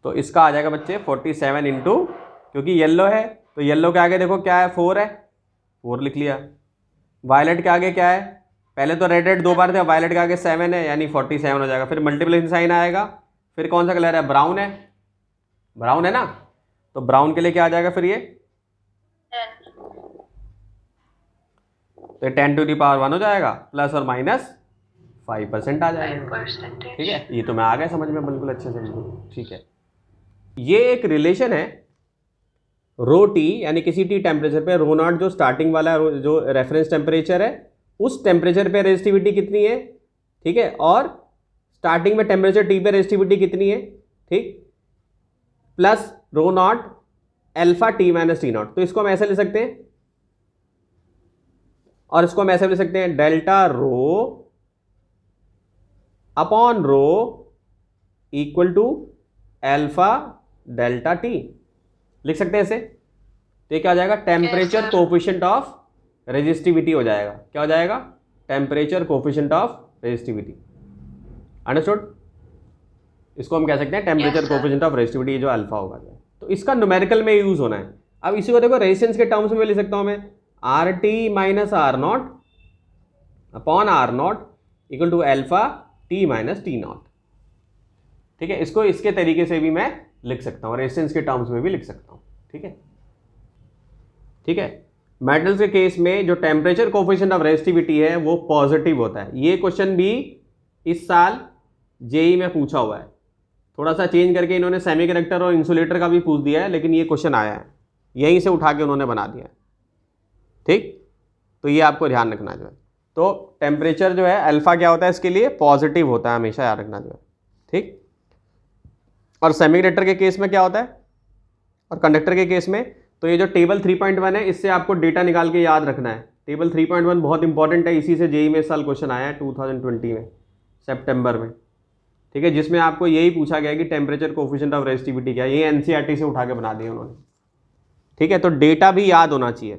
तो इसका आ जाएगा बच्चे 47 इंटू, क्योंकि येलो है तो येलो के आगे देखो क्या है, 4 है, 4 लिख लिया। वायलेट के आगे क्या है, पहले तो रेड रेड 2 बार थे, वायलेट के आगे 7 है, यानी 47 हो जाएगा। फिर मल्टीप्लिकेशन साइन आएगा, फिर कौन सा कलर है, ब्राउन है, ब्राउन है ना, तो ब्राउन के लिए क्या आ जाएगा फिर ये, तो 10 टू दी पावर 1 हो जाएगा, प्लस और माइनस 5% आ जाएगा। ठीक है, ये तो मैं आ गया समझ में बिल्कुल अच्छे से, बिल्कुल ठीक है। ये एक रिलेशन है रो टी, यानी किसी टी टेम्परेचर पे रो नॉट जो स्टार्टिंग वाला जो रेफरेंस टेम्परेचर है, उस टेम्परेचर पे रेजिस्टिविटी कितनी है, ठीक है, और स्टार्टिंग में टेम्परेचर टी पे रेजिस्टिविटी कितनी है, ठीक, plus row not alpha T minus T not. तो इसको हम ऐसे ले सकते हैं, और इसको हम ऐसे ले सकते हैं, delta rho upon rho equal to alpha delta T, लिख सकते हैं ऐसे। तो ये क्या हो जाएगा, टेम्परेचर कोफिशिएंट ऑफ रेजिस्टिविटी हो जाएगा। क्या हो जाएगा, temperature coefficient of resistivity. Understood? इसको हम कह सकते हैं टेम्परेचर कोफिशिएंट ऑफ रेजिस्टिविटी, जो अल्फा होगा। तो इसका न्यूमेरिकल में यूज होना है। अब इसी को देखो रेजिस्टेंस के टर्म्स में लिख सकता हूं मैं, R T minus R naught upon R naught equal to alpha T minus T naught. ठीक है, इसको इसके तरीके से भी मैं लिख सकता हूं, रेजिस्टेंस के टर्म्स में भी लिख सकता हूं। ठीक है, ठीक है। मेटल्स के केस में जो टेम्परेचर कोफिशिएंट ऑफ रेजिस्टिविटी है वो पॉजिटिव होता है। ये क्वेश्चन भी इस साल जेई में पूछा हुआ है, थोड़ा सा चेंज करके इन्होंने सेमीकंडक्टर और इंसुलेटर का भी पूछ दिया है, लेकिन ये क्वेश्चन आया है, यहीं से उठा के उन्होंने बना दिया है। ठीक, तो ये आपको ध्यान रखना जो है। तो टेम्परेचर जो है अल्फा क्या होता है इसके लिए, पॉजिटिव होता है, हमेशा याद रखना जो है। ठीक, और सेमीकंडक्टर के केस में क्या होता है, और कंडक्टर के केस में, तो ये जो टेबल 3.1 है, इससे आपको डेटा निकाल के याद रखना है। टेबल 3.1 बहुत इंपॉर्टेंट है, इसी से जेई में इस साल क्वेश्चन आया है 2020 में सितंबर में। ठीक है, जिसमें आपको यही पूछा गया कि टेम्परेचर कोफिशिएंट ऑफ रेजिस्टिविटी क्या है, ये एनसीईआरटी से उठा के बना दिया उन्होंने। ठीक है, तो डेटा भी याद होना चाहिए।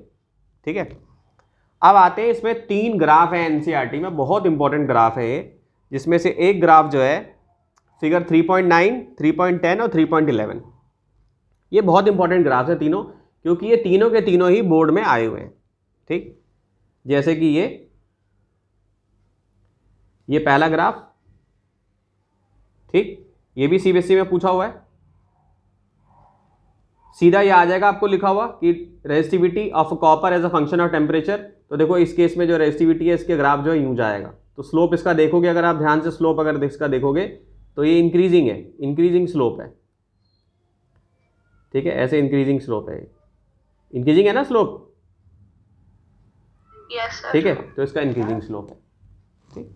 ठीक है, अब आते हैं, इसमें 3 ग्राफ है एनसीईआरटी में, बहुत इंपॉर्टेंट ग्राफ है ये, जिसमें से एक ग्राफ जो है फिगर 3.9, 3.10 और 3.11, ये बहुत इंपॉर्टेंट ग्राफ है तीनों, क्योंकि ये तीनों के तीनों ही बोर्ड में आए हुए हैं। ठीक, जैसे कि ये पहला ग्राफ, ठीक, ये भी सीबीएसई में पूछा हुआ है, सीधा ये आ जाएगा आपको लिखा हुआ कि resistivity of copper as a function of temperature. तो देखो इस केस में जो रेजिस्टिविटी है, इसके ग्राफ जो है यूं जाएगा, तो स्लोप इसका देखोगे, अगर आप ध्यान से स्लोप अगर इसका देखोगे तो ये इंक्रीजिंग है, इंक्रीजिंग स्लोप है। ठीक है, ऐसे इंक्रीजिंग स्लोप है, इंक्रीजिंग है ना स्लोप, ठीक है, तो इसका इंक्रीजिंग स्लोप है। ठीक,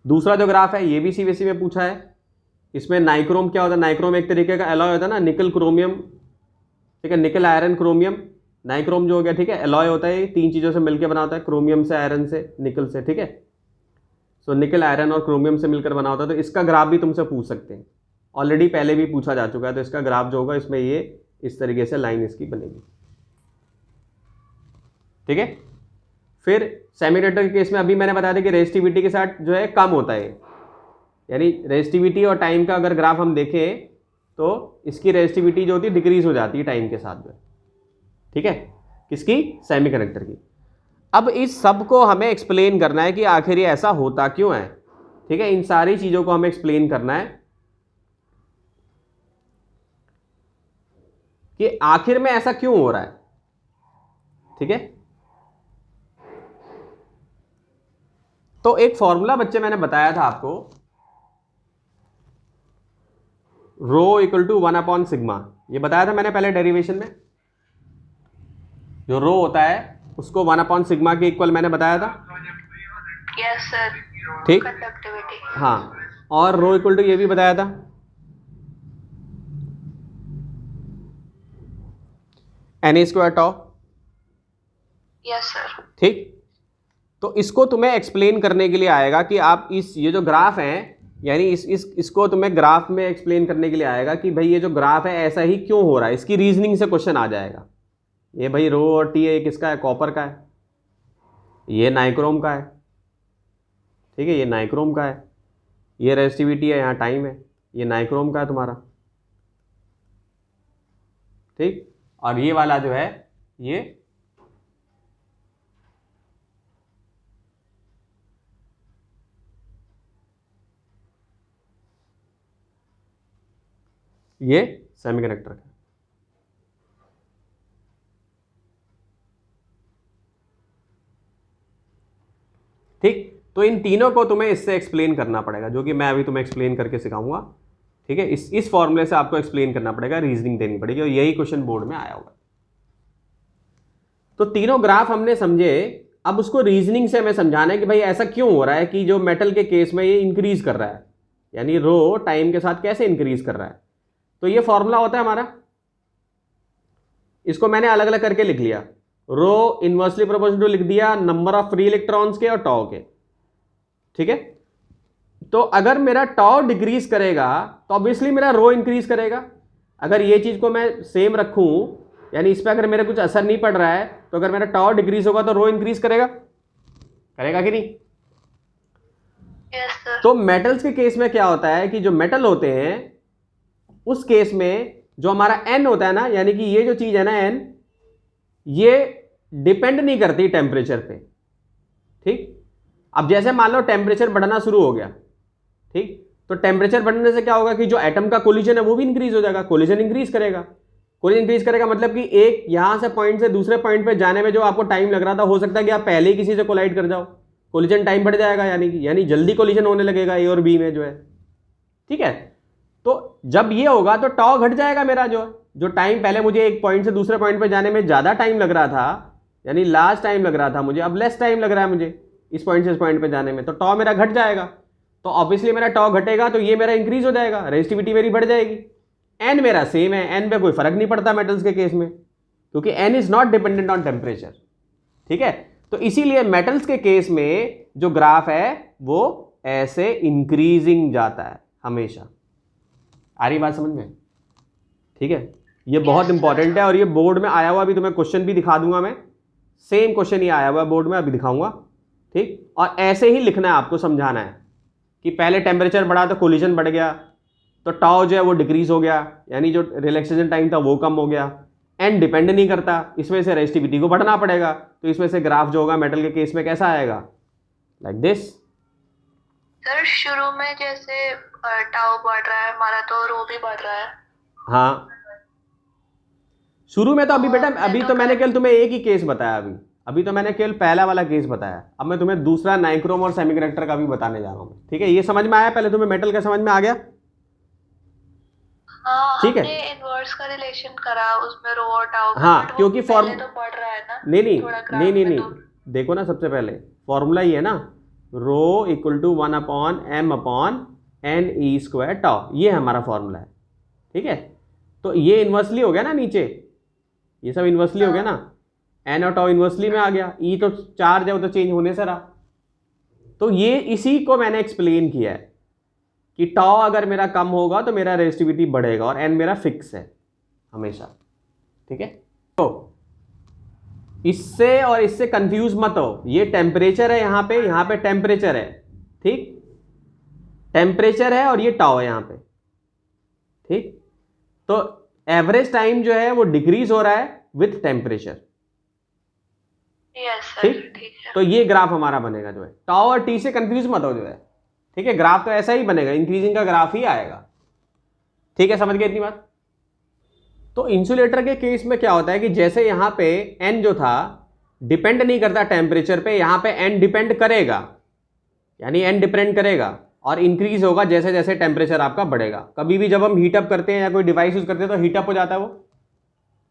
दूसरा जो ग्राफ है ये भी सीबीएसई में पूछा है, इसमें नाइक्रोम क्या होता है, नाइक्रोम एक तरीके का एलॉय होता है ना, निकल क्रोमियम, ठीक है, निकल आयरन क्रोमियम, नाइक्रोम जो हो गया, ठीक है, एलॉय होता है, 3 चीज़ों से मिलकर बना होता है, क्रोमियम से, आयरन से, निकल से। ठीक है, सो निकल आयरन और क्रोमियम से मिलकर बना होता है। तो इसका ग्राफ भी तुमसे पूछ सकते हैं, ऑलरेडी पहले भी पूछा जा चुका है। तो इसका ग्राफ जो होगा, इसमें ये इस तरीके से लाइन इसकी बनेगी। ठीक है, फिर सेमीकंडक्टर के केस में अभी मैंने बताया था कि रेजिस्टिविटी के साथ जो है कम होता है, यानी रेजिस्टिविटी और टाइम का अगर ग्राफ हम देखें तो इसकी रेजिस्टिविटी जो होती है डिक्रीज हो जाती है टाइम के साथ में। ठीक है, किसकी, सेमीकंडक्टर की। अब इस सब को हमें एक्सप्लेन करना है कि आखिर ये ऐसा होता क्यों है। ठीक है, इन सारी चीजों को हमें एक्सप्लेन करना है कि आखिर में ऐसा क्यों हो रहा है। ठीक है, तो एक फॉर्मूला बच्चे मैंने बताया था आपको, रो इक्वल टू 1 अपॉन सिग्मा, ये बताया था मैंने पहले डेरिवेशन में। जो रो होता है उसको 1 अपॉन सिग्मा के इक्वल मैंने बताया था। यस सर, ठीक, कंडक्टिविटी। हाँ, और रो इक्वल टू ये भी बताया था, N square tau. Yes sir. ठीक, तो इसको तुम्हें एक्सप्लेन करने के लिए आएगा कि आप ये जो ग्राफ है, यानी इसको तुम्हें ग्राफ में एक्सप्लेन करने के लिए आएगा कि भाई ये जो ग्राफ है ऐसा ही क्यों हो रहा है, इसकी रीजनिंग से क्वेश्चन आ जाएगा। ये भाई रो और टी है, किसका है, कॉपर का है, ये नाइक्रोम का है। ठीक है, ये नाइक्रोम का है, ये रेजिस्टिविटी है, यहाँ टाइम है, ये नाइक्रोम का है तुम्हारा। ठीक, और ये वाला जो है ये सेमीकंडक्टर का। ठीक, तो इन तीनों को तुम्हें इससे एक्सप्लेन करना पड़ेगा, जो कि मैं अभी तुम्हें एक्सप्लेन करके सिखाऊंगा। ठीक है, इस फॉर्मूले से आपको एक्सप्लेन करना पड़ेगा, रीजनिंग देनी पड़ेगी, और यही क्वेश्चन बोर्ड में आया होगा। तो तीनों ग्राफ हमने समझे, अब उसको रीजनिंग से हमें समझाना है कि भाई ऐसा क्यों हो रहा है कि जो मेटल के केस में ये इंक्रीज कर रहा है, यानी रो टाइम के साथ कैसे इंक्रीज कर रहा है। तो ये फॉर्मूला होता है हमारा, इसको मैंने अलग अलग करके लिख लिया, रो इनवर्सली प्रोपोर्शनल टू लिख दिया नंबर ऑफ फ्री इलेक्ट्रॉन्स के और टॉ के। ठीक है, तो अगर मेरा टॉ डिक्रीज करेगा तो ऑब्वियसली मेरा रो इंक्रीज करेगा। अगर ये चीज को मैं सेम रखूं, यानी इस पर अगर मेरा कुछ असर नहीं पड़ रहा है, तो अगर मेरा टॉ डिक्रीज होगा तो रो इंक्रीज करेगा कि नहीं? Yes, sir. तो मेटल्स के केस में क्या होता है कि जो मेटल होते हैं उस केस में जो हमारा एन होता है ना, यानी कि ये जो चीज है ना एन, ये डिपेंड नहीं करती टेम्परेचर पे। ठीक, अब जैसे मान लो टेम्परेचर बढ़ना शुरू हो गया, ठीक, तो टेम्परेचर बढ़ने से क्या होगा कि जो एटम का कोलिजन है वो भी इंक्रीज हो जाएगा, कोलिजन इंक्रीज करेगा। कोलिजन इंक्रीज करेगा मतलब कि एक यहां से पॉइंट से दूसरे पॉइंट पे जाने में जो आपको टाइम लग रहा था, हो सकता है कि आप पहले ही किसी से कोलाइड कर जाओ, कोलिजन टाइम बढ़ जाएगा, यानी जल्दी कोलिजन होने लगेगा ए और बी में जो है। ठीक है, तो जब ये होगा तो टॉ घट जाएगा मेरा, जो टाइम पहले मुझे एक पॉइंट से दूसरे पॉइंट पे जाने में ज्यादा टाइम लग रहा था, यानी लास्ट टाइम लग रहा था मुझे, अब लेस टाइम लग रहा है मुझे इस पॉइंट से इस पॉइंट पे जाने में, तो टॉ मेरा घट जाएगा। तो ऑब्वियसली मेरा टॉ घटेगा तो ये मेरा इंक्रीज हो जाएगा, रेजिस्टिविटी मेरी बढ़ जाएगी। एन मेरा सेम है, एन पे कोई फर्क नहीं पड़ता मेटल्स के केस में, क्योंकि N is not dependent on temperature. ठीक है, तो इसीलिए मेटल्स के केस में जो ग्राफ है वो ऐसे इंक्रीजिंग जाता है हमेशा। आ रही बात समझ में? ठीक है, ये बहुत इंपॉर्टेंट है और ये बोर्ड में आया हुआ, अभी तुम्हें क्वेश्चन भी दिखा दूंगा मैं, सेम क्वेश्चन ही आया हुआ है बोर्ड में, अभी दिखाऊंगा। ठीक, और ऐसे ही लिखना है आपको, समझाना है कि पहले टेम्परेचर बढ़ा तो कोलिजन बढ़ गया, तो टॉ जो है वो डिक्रीज हो गया, यानी जो रिलैक्सेशन टाइम था वो कम हो गया। एन डिपेंड नहीं करता, इसमें से रेजिस्टिविटी को बढ़ना पड़ेगा, तो इसमें से ग्राफ जो होगा मेटल के केस में कैसा आएगा, लाइक दिस। सर शुरू में जैसे टाउ बढ़ रहा है हमारा, तो रो भी बढ़ रहा है। हाँ, शुरू में तो अभी बेटा, अभी तो मैंने केवल तुम्हें एक ही केस बताया, अभी तो मैंने केवल पहला वाला केस बताया। अब मैं तुम्हें दूसरा नाइक्रोम और सेमीकंडक्टर का भी बताने जा रहा हूँ। ठीक है, ये समझ में आया? पहले तुम्हें मेटल का समझ में आ गया? हाँ, ठीक है, हमने इनवर्स का रिलेशन करा उसमें रो और टाउ का, हाँ, but वो क्योंकि पहले तो बढ़ रहा है ना, नहीं थोड़ा ग्राफ नहीं नहीं में नहीं, तो। देखो ना, सबसे पहले फॉर्मूला ये है ना, रो इक्वल टू 1/m/n/e² टॉ, ये हमारा फॉर्मूला है। ठीक है, तो ये इन्वर्सली हो गया ना, नीचे ये सब इन्वर्सली हो गया ना, एन और टॉ इन्वर्सली में आ गया, ई तो चार्ज है वो तो चेंज होने से रहा। तो ये इसी को मैंने एक्सप्लेन किया है कि टॉ अगर मेरा कम होगा तो मेरा रेजिस्टिविटी बढ़ेगा, और एन मेरा फिक्स है हमेशा। ठीक है, तो इससे और इससे कंफ्यूज मत हो, ये टेम्परेचर है, यहाँ पे टेम्परेचर है। ठीक, टेम्परेचर है और ये टॉ है यहाँ पे। ठीक, तो एवरेज टाइम जो है वो डिक्रीज हो रहा है विथ टेम्परेचर। यस सर, ठीक, ठीक है। तो ये ग्राफ हमारा बनेगा जो है, टॉ और टी से कंफ्यूज मत हो जो है। ठीक है, ग्राफ तो ऐसा ही बनेगा, इंक्रीजिंग का ग्राफ ही आएगा। ठीक है, समझ गए इतनी बात? तो इंसुलेटर के केस में क्या होता है कि जैसे यहां पे एन जो था डिपेंड नहीं करता टेम्परेचर पे, यहां पे एन डिपेंड करेगा, यानी एन डिपेंड करेगा और इंक्रीज होगा जैसे जैसे टेम्परेचर आपका बढ़ेगा। कभी भी जब हम हीटअप करते हैं या कोई डिवाइस यूज करते हैं तो हीटअप हो जाता है, वो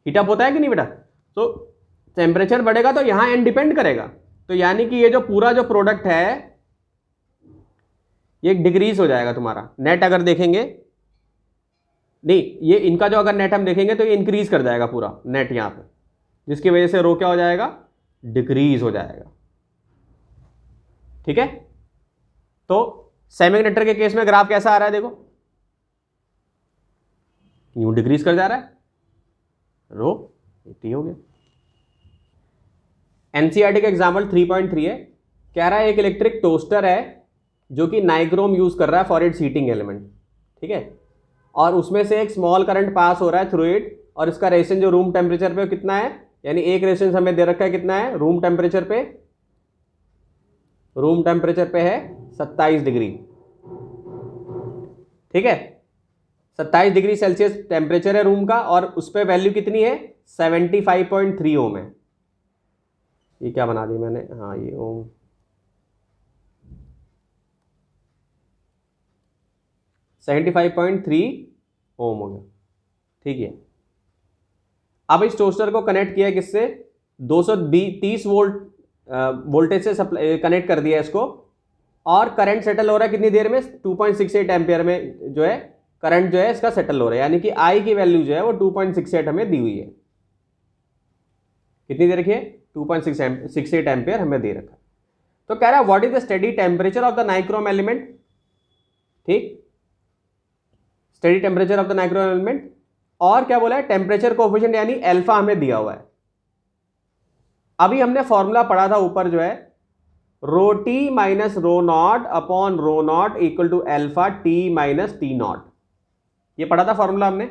हीटअप होता है कि नहीं बेटा? तो टेम्परेचर बढ़ेगा तो यहां एन डिपेंड करेगा, तो यानी कि ये जो पूरा जो प्रोडक्ट है ये डिक्रीज हो जाएगा तुम्हारा। नेट अगर देखेंगे, नहीं, ये इनका जो अगर नेट हम देखेंगे तो ये इंक्रीज कर जाएगा पूरा नेट यहां पे, जिसकी वजह से रो क्या हो जाएगा, डिक्रीज हो जाएगा। ठीक है, तो सेमीकंडक्टर के केस में ग्राफ कैसा आ रहा है, देखो यूं डिक्रीज कर जा रहा है, रो इतनी हो गया। एनसीईआरटी का एग्जाम्पल 3.3 है, कह रहा है एक इलेक्ट्रिक टोस्टर है जो कि नाइक्रोम यूज कर रहा है फॉर इट्स हीटिंग एलिमेंट। ठीक है, और उसमें से एक स्मॉल करंट पास हो रहा है थ्रू इट और इसका रेजिस्टेंस जो रूम टेम्परेचर पे कितना है, यानी एक रेजिस्टेंस हमें दे रखा है कितना है रूम टेम्परेचर पे, रूम टेम्परेचर पे है 27 डिग्री, ठीक है 27 डिग्री सेल्सियस टेम्परेचर है रूम का, और उस पर वैल्यू कितनी है 75.3 ओम है। ये क्या बना दी मैंने, हाँ ये ओम, $75.3 ओम हो गया, ठीक है। अब इस टोस्टर को कनेक्ट किया किससे, 230 वोल्ट वोल्टेज से सप्लाई कनेक्ट कर दिया इसको, और करंट सेटल हो रहा है कितनी देर में 2.68 एम्पियर में जो है करंट जो है इसका सेटल हो रहा है, यानी कि आई की वैल्यू जो है वो 2.68 हमें दी हुई है। कितनी दे रखी है 2.68 एम्पियर हमें दे रखा है। तो कह रहा है what is the steady temperature of the nichrome element, ठीक, steady temperature of the nichrome element, और क्या बोला है टेम्परेचर कोएफिशिएंट यानी अल्फा हमें दिया हुआ है। अभी हमने फॉर्मूला पढ़ा था ऊपर जो है rho T minus rho naught upon rho naught equal to alpha T minus T naught, ये पढ़ा था फॉर्मूला हमने,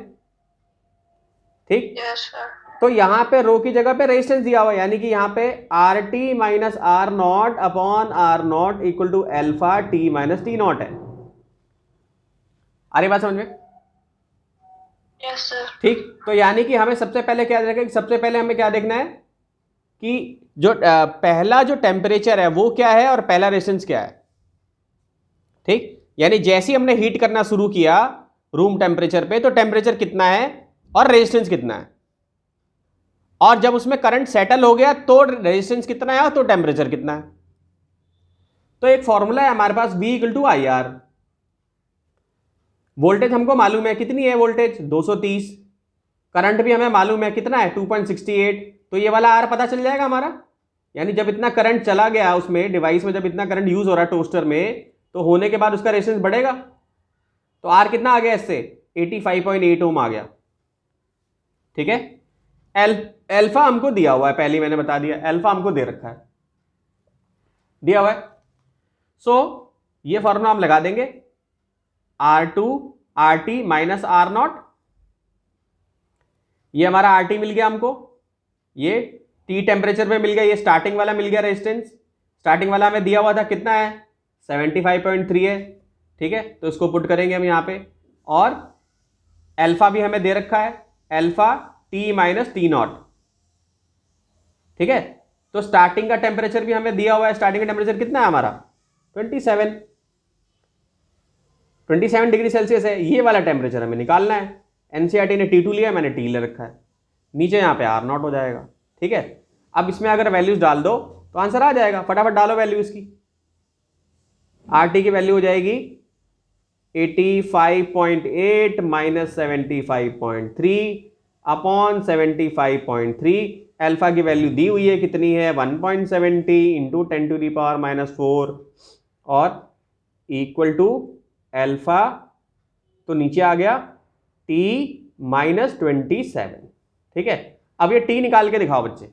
ठीक। Yes sir. तो यहां पे रो की जगह पे रेजिस्टेंस दिया हुआ है, यानी कि यहां पे R T minus R naught upon R naught equal to alpha T minus T naught है। आ रही बात समझ में? Yes sir. ठीक, तो यानी कि हमें सबसे पहले क्या देखना है, सबसे पहले हमें क्या देखना है कि जो पहला जो टेम्परेचर है वो क्या है और पहला रेजिस्टेंस क्या है, ठीक। यानी जैसे ही हमने हीट करना शुरू किया रूम टेम्परेचर पे तो टेम्परेचर कितना है और रेजिस्टेंस कितना है, और जब उसमें करंट सेटल हो गया तो रेजिस्टेंस कितना है और तो टेम्परेचर कितना है। तो एक फॉर्मूला है हमारे पास V equal to I R, voltage हमको मालूम है कितनी है वोल्टेज 230, करंट भी हमें मालूम है कितना है 2.68, तो ये वाला आर पता चल जाएगा हमारा, यानी जब इतना करंट चला गया उसमें डिवाइस में, जब इतना करंट यूज हो रहा है टोस्टर में, तो होने के बाद उसका रेजिस्टेंस बढ़ेगा। तो आर कितना आ गया इससे 85.8 ओम आ गया, ठीक है। अल्फा हमको दिया हुआ है, पहले मैंने बता दिया अल्फा हमको दे रखा है, दिया हुआ है। सो ये फॉर्मूला हम लगा देंगे R2 RT minus R not, ये हमारा RT मिल गया हमको, ये T टेम्परेचर पे मिल गया, ये स्टार्टिंग वाला मिल गया रेजिस्टेंस, स्टार्टिंग वाला हमें दिया हुआ था कितना है 75.3 है, ठीक है। तो इसको पुट करेंगे हम यहाँ पे, और अल्फा भी हमें दे रखा है alpha T minus T naught, ठीक है। तो स्टार्टिंग का टेम्परेचर भी हमें दिया हुआ है, स्टार्टिंग का टेम्परेचर कितना है हमारा 27 डिग्री सेल्सियस है, ये वाला टेम्परेचर हमें निकालना है। एनसीईआरटी ने T2 लिया, मैंने T ले रखा है, नीचे यहाँ पे आर नॉट हो जाएगा, ठीक है। अब इसमें अगर वैल्यूज डाल दो तो आंसर आ जाएगा, फटाफट डालो वैल्यूज की। आर टी की वैल्यू हो जाएगी 85.8 माइनस 75.3 अपॉन 75.3, अल्फा की वैल्यू दी हुई है कितनी है 1.70 into 10 to the power minus 4 और इक्वल टू अल्फा, तो नीचे आ गया T माइनस 27, ठीक है। अब ये T निकाल के दिखाओ बच्चे,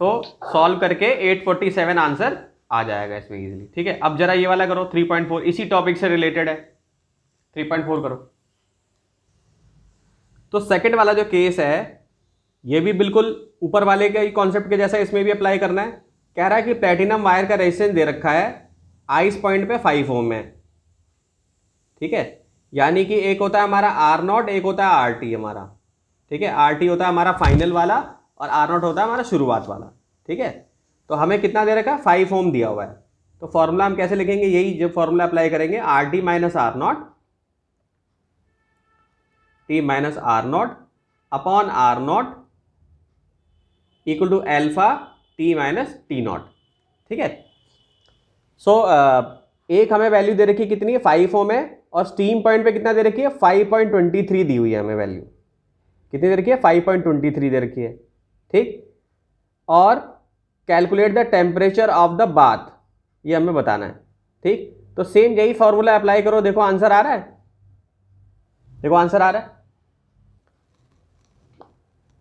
तो सॉल्व करके 847 आंसर आ जाएगा इसमें इजीली, ठीक है। अब जरा ये वाला करो 3.4, इसी टॉपिक से रिलेटेड है, 3.4 करो। तो सेकंड वाला जो केस है ये भी बिल्कुल ऊपर वाले के कॉन्सेप्ट के जैसा, इसमें भी अप्लाई करना है। कह रहा है कि प्लेटिनम वायर का रेजिस्टेंस दे रखा है आइस पॉइंट पे 5 ओम में, ठीक है। यानी कि एक होता है हमारा आर नॉट, एक होता है आर टी हमारा, ठीक है। आर टी होता है हमारा फाइनल वाला और आर नॉट होता है हमारा शुरुआत वाला, ठीक है। तो हमें कितना दे रखा है 5 ओम दिया हुआ है, तो फॉर्मूला हम कैसे लिखेंगे, यही जो फॉर्मूला अप्लाई करेंगे R T minus R naught, T minus R naught upon R naught equal to alpha T minus T naught, ठीक है। सो एक हमें वैल्यू दे रखी है कितनी है 5 ओम है, और स्टीम पॉइंट पे कितना दे रखी है 5.23 दी हुई है हमें वैल्यू, कितनी दे रखी है 5.23 दे रखी है, ठीक। और calculate the temperature of the bath, ये हमें बताना है, ठीक। तो सेम यही फॉर्मूला अप्लाई करो, देखो आंसर आ रहा है, देखो आंसर आ रहा है।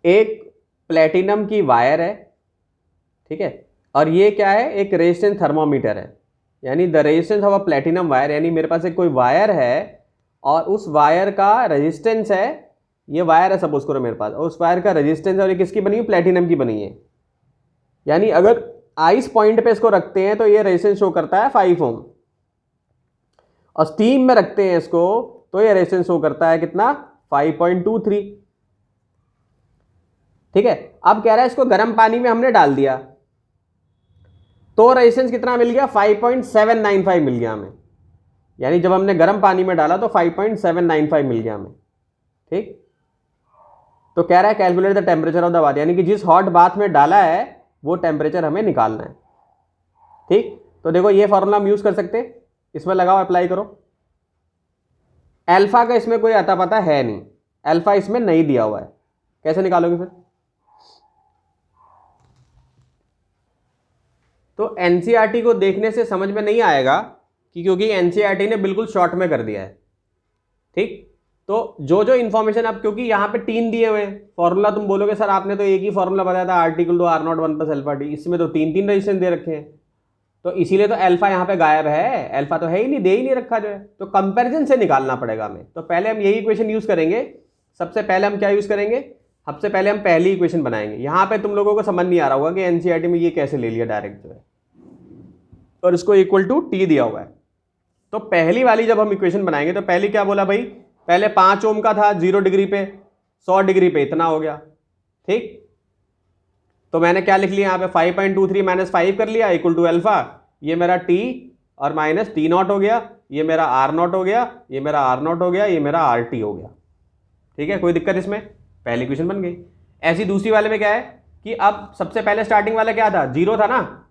एक प्लेटिनम की वायर है, ठीक है, और ये क्या है एक रेजिस्टेंस थर्मोमीटर है, यानी the resistance of a platinum wire, यानी मेरे पास एक कोई वायर है और उस वायर का रेजिस्टेंस है ये वायर है सपोज करो मेरे पास, और उस वायर का रेजिस्टेंस और ये किसकी बनी है, प्लेटिनम की बनी है। यानी अगर आइस पॉइंट पे इसको रखते हैं तो ये रेजिस्टेंस शो करता है 5 ओम, और स्टीम में रखते हैं इसको तो ये रेजिस्टेंस शो करता है कितना, 5.23। ठीक है, अब कह रहा है इसको गर्म पानी में हमने डाल दिया तो रेजिस्टेंस कितना मिल गया, 5.795 मिल गया हमें। यानी जब हमने गर्म पानी में डाला तो 5.795 मिल गया हमें। ठीक, तो कह रहा है calculate the temperature of the bath, यानी कि जिस हॉट बाथ में डाला है वो टेम्परेचर हमें निकालना है। ठीक, तो देखो ये फॉर्मूला हम यूज कर सकते हैं, इसमें लगाओ, अप्लाई करो। अल्फा का इसमें कोई अता पता है नहीं, अल्फा इसमें नहीं दिया हुआ है, कैसे निकालोगे फिर? तो एनसीईआरटी को देखने से समझ में नहीं आएगा कि, क्योंकि एनसीईआरटी ने बिल्कुल शॉर्ट में कर दिया है। ठीक, तो जो जो इन्फॉर्मेशन आप, क्योंकि यहाँ पे 3 दिए हुए हैं फॉर्मूला, तुम बोलोगे सर आपने तो एक ही फॉर्मूला बताया था article to R0 1 plus alpha T, इसमें तो 3 रेजिस्टेंस दे रखे हैं, तो इसीलिए तो अल्फा यहाँ पे गायब है, अल्फा तो है ही नहीं, दे ही नहीं रखा जो है, तो कंपैरिजन से निकालना पड़ेगा हमें। तो पहले हम यही इक्वेशन यूज करेंगे। सबसे पहले हम क्या यूज करेंगे, सबसे पहले हम पहली इक्वेशन बनाएंगे। यहाँ पे तुम लोगों को समझ नहीं आ रहा होगा कि एनसीईआरटी में ये कैसे ले लिया डायरेक्ट जो है, और इसको इक्वल टू टी दिया हुआ है। तो पहली वाली जब हम इक्वेशन बनाएंगे तो पहले क्या बोला भाई, पहले 5 ओम का था 0 डिग्री पे, 100 डिग्री पे इतना हो गया। ठीक, तो मैंने क्या लिख लिया यहाँ पे, 5.23 माइनस 5 कर लिया इक्वल टू अल्फा, ये मेरा टी और माइनस टी नॉट हो गया, ये मेरा आर नॉट हो गया, ये मेरा आर नॉट हो गया, ये मेरा आर टी हो गया। ठीक है, कोई दिक्कत इसमें, पहली इक्वेशन बन गई। ऐसी दूसरी वाले में क्या है कि अब सबसे पहले स्टार्टिंग वाला क्या था, 0 था ना,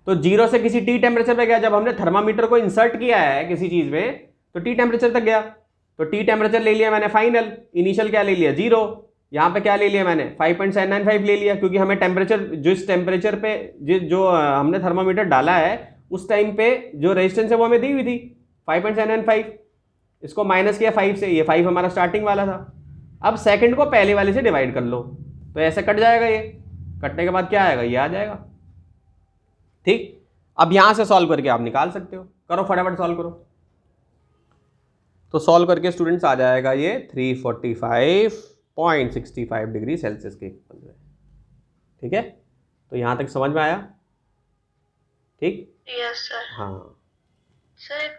तो 0 से किसी टी टेम्परेचर पे गया, जब हमने थर्मामीटर को इंसर्ट किया है किसी चीज में तो टी टेम्परेचर तक गया, तो टी टेम्परेचर ले लिया मैंने फाइनल, इनिशियल क्या ले लिया 0, यहाँ पे क्या ले लिया मैंने 5.795 ले लिया, क्योंकि हमें टेम्परेचर, जिस टेम्परेचर पे जो हमने थर्मामीटर डाला है उस टाइम पे जो रेजिस्टेंस है वो हमें दी हुई थी 5.795, इसको माइनस किया 5 से, ये 5 हमारा स्टार्टिंग वाला था। अब सेकंड को पहले वाले से डिवाइड कर लो तो ऐसे कट जाएगा, ये कटने के बाद क्या आएगा, ये आ जाएगा। ठीक, अब यहां से सॉल्व करके आप निकाल सकते हो, करो फटाफट सॉल्व करो। तो सॉल्व करके स्टूडेंट्स आ जाएगा ये 345.65 डिग्री सेल्सियस के इक्वल है। ठीक है, तो यहां तक समझ में आया? ठीक, यस सर। हाँ सर एक